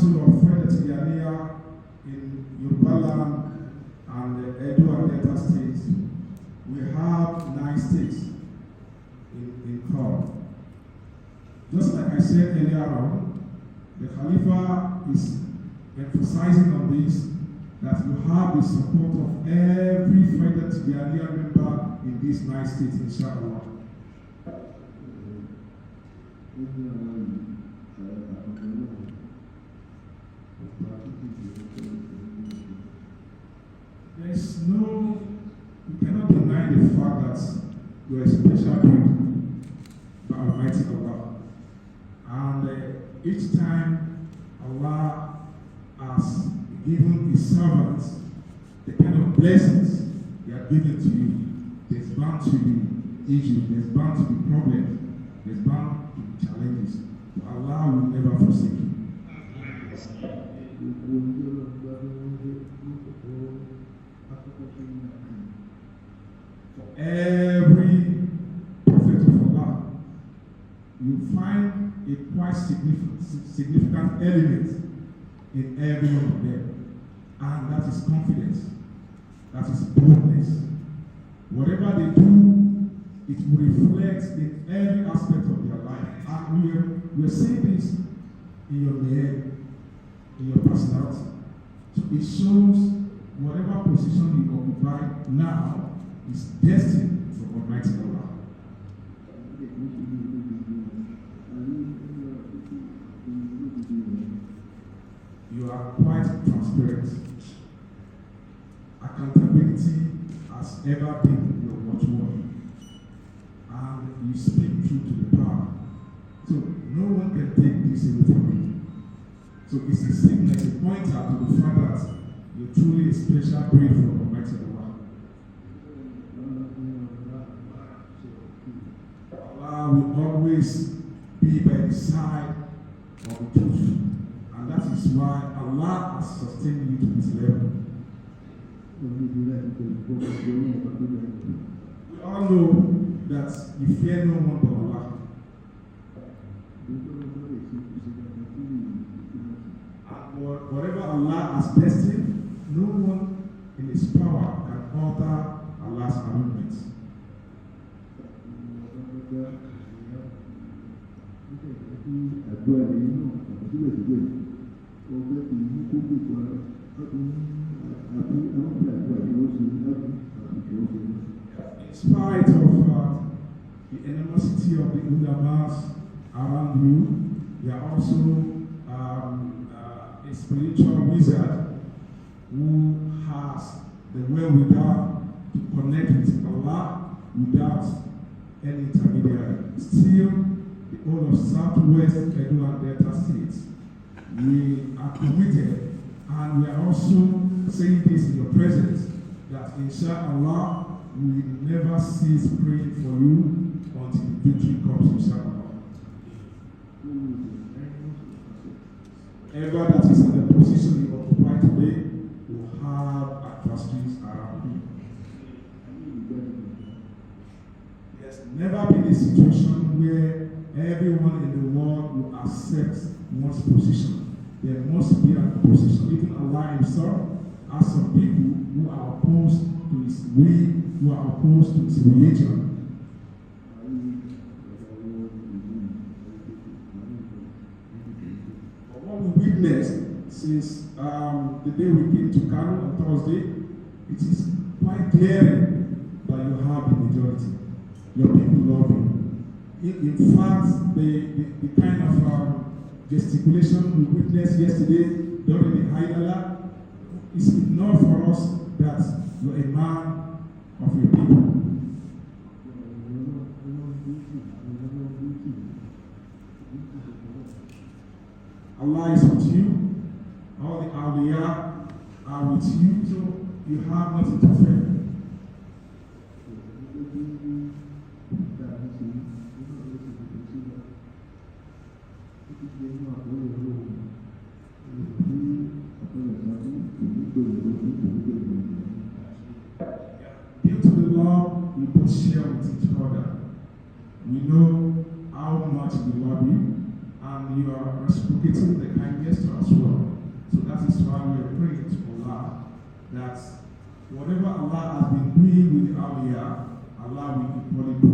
Council of Federal Tiania in Yorubaland and Edo and Delta states, we have 9 states in court. Just like I said earlier on, the Khalifa is emphasizing on this, that you have the support of every Federal Tiania member in these 9 states, inshallah. You cannot deny the fact that you are a special breed by Almighty Allah. And each time Allah has given His servants the kind of blessings He has given to you, there's bound to be issues, there's bound to be problems, there's bound to be challenges. But Allah will never forsake you. For every prophet of Allah, you find a quite significant element in every one of them, and that is confidence, that is boldness. Whatever they do, it will reflect in every aspect of their life. And we are seeing this in your behavior, in your personality. So it shows whatever position you occupy now is destined for Almighty Allah. You are quite transparent. Accountability has ever been your watchword. And you speak truth to the power. So no one can take this away from you. So it's a signal, a pointer to the fact that you're truly a special breed from Almighty Allah. Allah will always be by the side of the truth. And that is why Allah has sustained you to this level. We all know that you fear no one but Allah. And whatever Allah has destined, no one in His power can alter Allah's arrangements. In spite of the animosity of the ulamas around you, you are also a spiritual wizard who has the wherewithal to connect with Allah without any intermediary. Still, the whole of Southwest Edo and Delta states, we are committed, and we are also saying this in your presence, that inshallah we will never cease praying for you until the victory comes, inshallah. Whoever that is in the position you occupy today will have adversaries around you. There's never been a situation where everyone in the world will accept one's position. There must be an opposition. Even Allah Himself has some people who are opposed to His way, who are opposed to His religion. But what we witnessed since the day we came to Kano on Thursday, it is quite clear that you have the majority. Your people love you. In fact, the kind of gesticulation we witnessed yesterday during the Haidala is enough for us that you're a man of your people. Allah is with you. All the awliya are with you, so you have nothing to fear. Due to the love we both share with each other, we know how much we love you, and you are reciprocating the kind gesture as well. that whatever Allah has been doing with the Awliya, Allah will equally do